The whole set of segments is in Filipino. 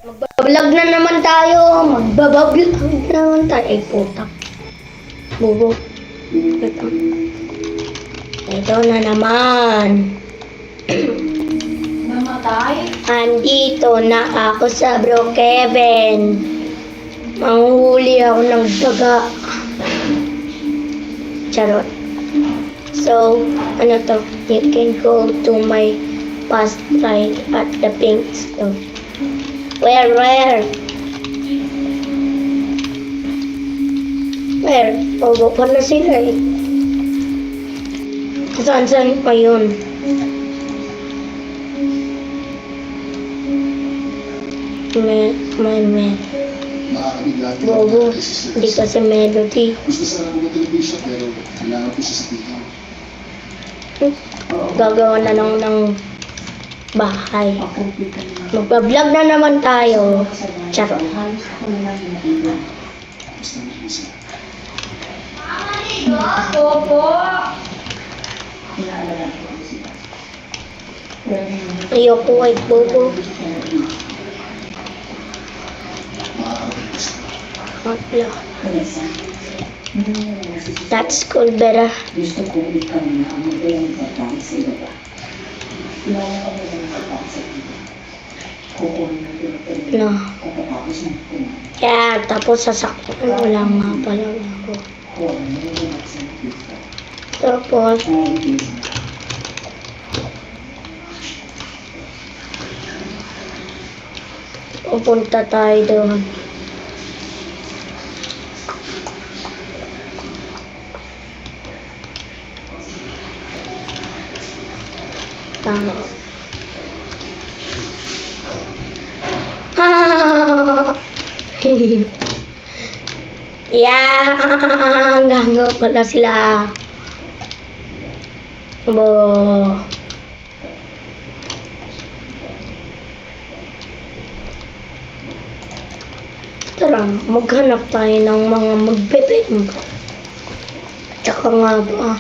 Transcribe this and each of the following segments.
Magbablog na naman tayo. Magbablog na naman tayo. Ay, putak. Bubo. Ito na naman. Namatay? Andito na ako sa Bro Kevin. Manghuli ako ng daga. Charot. So, ano to? You can go to my past ride at the pink stone. Where? Where? Ogo pala sila eh. Saan pa yun? May. Bobo, hindi kasi melody. Gusto sana mag-television pero kailangan po siya sa tingin. Gagawa na lang ng bahay. Magpa-vlog na naman tayo. Charot. Basta na po siya. Opo. Ayoko ay bobo. Makakarating po siya. Wala. That's cool, Bera. Gusto ko ikaw na ang magayang importante sa iba. Iwanan ko na ng importante sa iba. Kukunin mo pinagpapalala. No. Pagkatapos ng kumain. Kaya tapos sasakyan. Wala nga pala ako. Kukunin mo na sa pizza. Tapos, Ay, pizza. pupunta tayo doon. Tama. Yeah, ganggo pala sila. Bo. Tara, maghanap tayo ng mga magbebemba. Tsaka nga ba,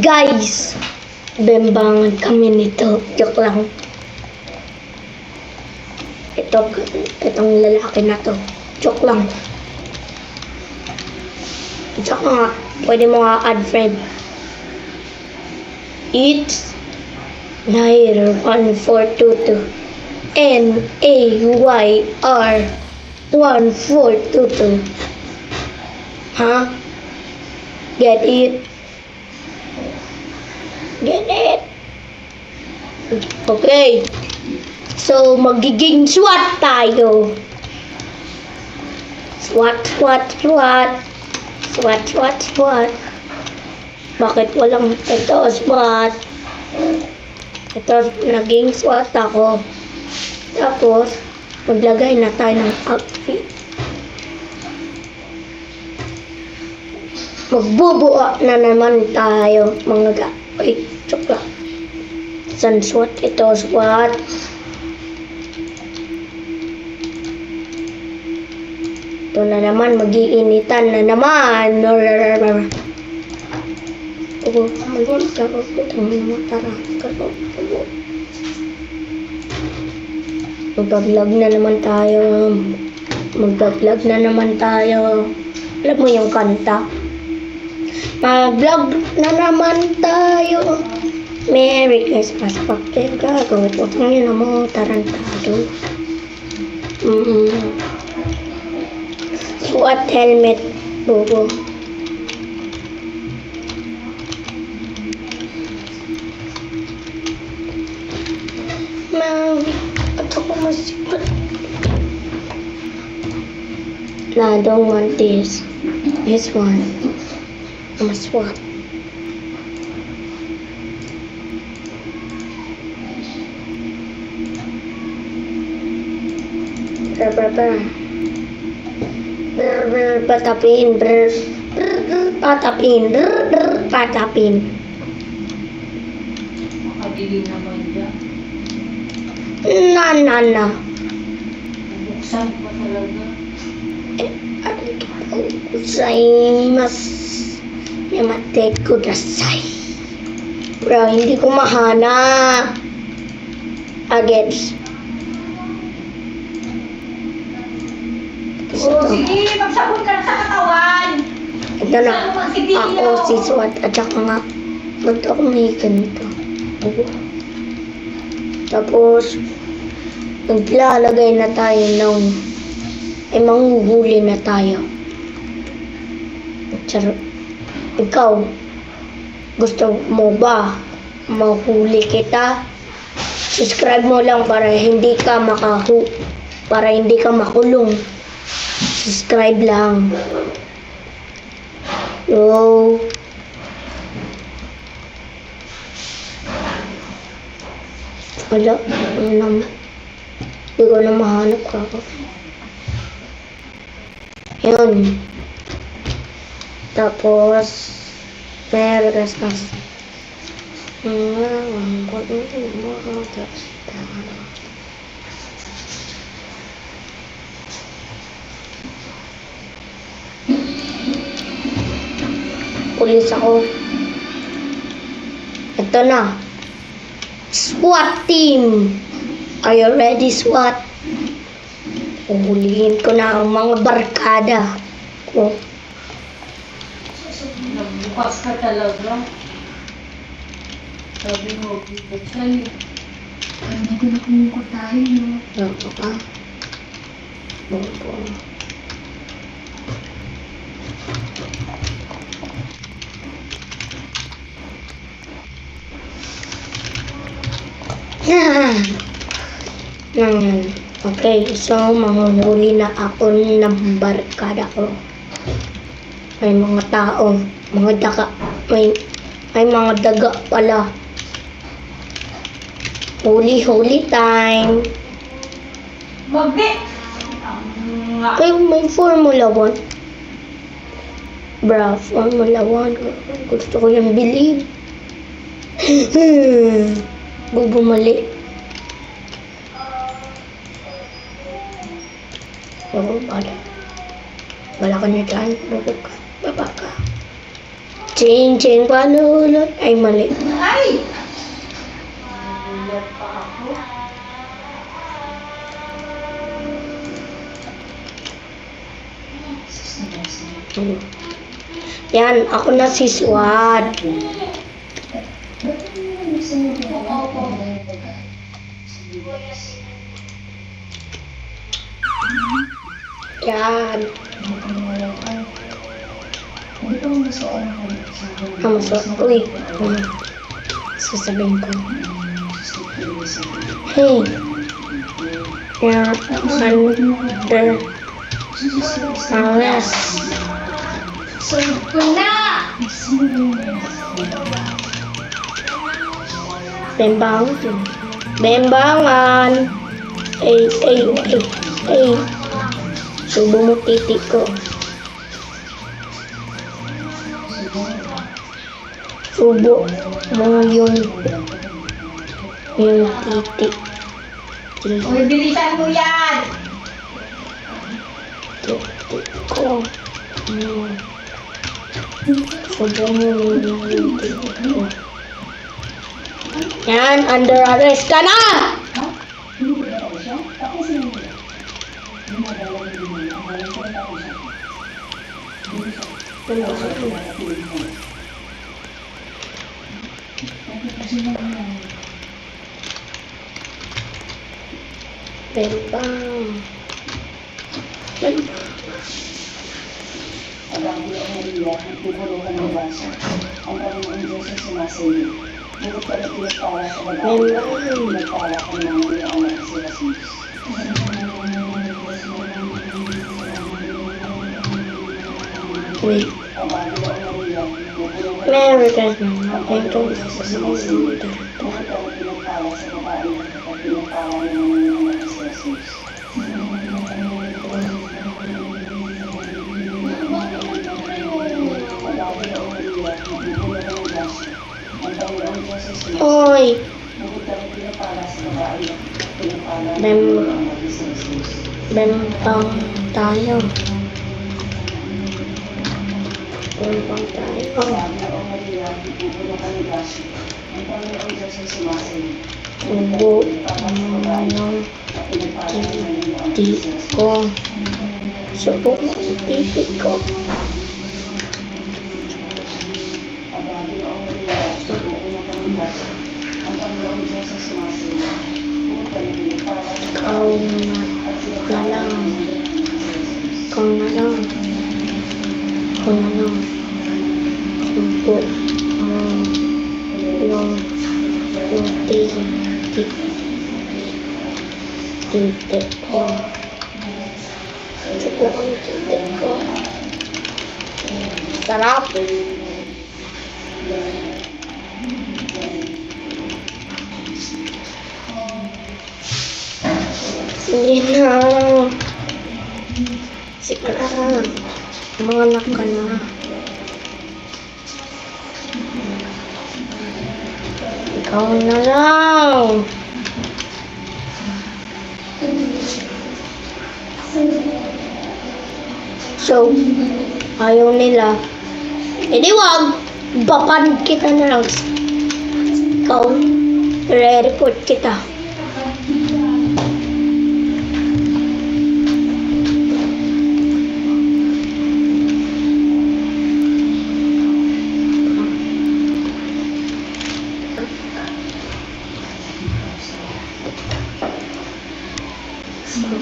guys, bembangan kami nito. Joke lang. Itong lalaki na to. Joke lang. Tsaka nga, pwede mo nga add friend. It's Nair 1422 NAYR 1422. Huh? Get it? Get it? Okay. So, magiging SWAT tayo. SWAT. Bakit walang ito, SWAT? Ito, naging SWAT ako. Tapos, maglagay na tayo ng outfit. Magbubuo na naman tayo, mga Ay, joke lang. San SWAT? Ito, SWAT. Ito na naman, mag-iinitan na naman. Magbablog na naman tayo. Alam mo yung kanta? Mag-vlog na naman tayo. Merry Christmas, pakit gagawin. Huwag nyo na mo tarantado. SWAT helmet, bobo. Ito ko masipat. No, I don't want this. This one. I'm a SWAT. Patapin. Makadili naman dyan. Na. Buksan pa talaga. Yamate kudasai. Bro, hindi ko mahanap. Agets. Oh, sige, magsabon ka na sa katawan. Ito na. Ako si Swat at saka nga. Ba't ako may ganito? Oo. Tapos, naglalagay na tayo ng ay manghuhuli na tayo. Charot. Ikaw, gusto mo ba mahuli kita? Subscribe mo lang para hindi ka makulong. Subscribe lang. Yo. Wala. Ano naman. Hindi ko na mahanap ako. Yun. Tapos, Merry Christmas. Pulis ako. Ito na. SWAT team. Are you ready, SWAT? Uhulihin ko na ang mga barkada ko. Nagbukas ka talaga. Sabi mo, bukod sa'yo. Hindi ko na kumukot tayo, no? Ano ka? Bobo. Yan. Okay, so manghuli na ako ng barkada ko. May mga tao, mga daga, may mga daga pala. Huli time. Magdi! Ay, may Formula 1. Bra, Formula 1. Gusto ko yung bilhin. Bumali. Oo, bala ka na dyan. Baba ka. Ching, panulot. Ay, mali. Ay! Nagulat pa ako. Yan, ako na si Swat. Yan. Ang masarap. Uy. Sasabihin ko. Hey. You're under arrest. Sunod ko na! Bembangan. Ay. Subo mo titi ko. Subo mo yung titi. Uy, bilisan mo yan! Titi ko. Subo mo yung titi ko. Yan, under arrest ka na! Bembang. Pag-abi ang Maria, nagpupuluhan ng basa. Ang Panginoon Diyos ay sumasayo. Ngunit ka nagpulot para sa babae. Nagpala ka ng mga anak si Jesus. Wait. Pag-abi ang Maria, nagpupuluhan Merry Christmas. Thank you. ngunit ka nagpulot sa babae. At pinagpala ng mga anak si Jesus. Hoy. Bembang tayo. Bembang tayo. Subo ng titi ko. Subok mo ang TV ko. Abado ang Maria, sa buong matanggas, ang Panginoong Diyos ang sumasayo. Bukod ka ng pinagpala sa Ikaw na lang. Ikaw na lang. Ikaw na lang. Subok mo yung titik ko. Subok ang titik ko. Sarap. Sige na. Sige na. Manganak ka na. Ikaw na lang. So, ayaw nila. Eh di wag. Bapan kita na lang. Ikaw, re-report kita.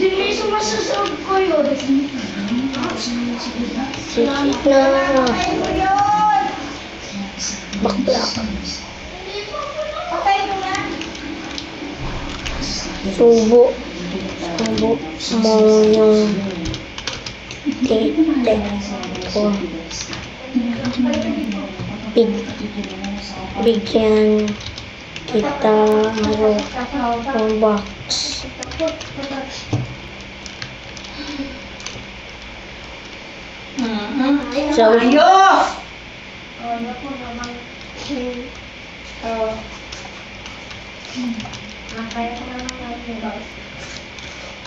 Hindi na sumasasagot ko yun. Sige na. Bakla. Patay mo na. Subo. Subo mo yung titik ko. Bigyan kita ng box. So,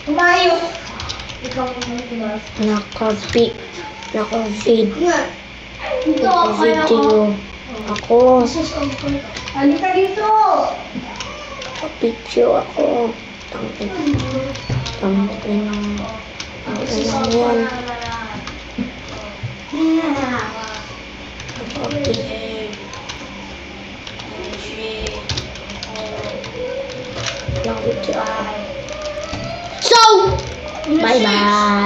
Tumayo. Ikaw mo diba? naka-video ako. Halika dito. Naka-video ako. Tangin ng yan. So, bye-bye.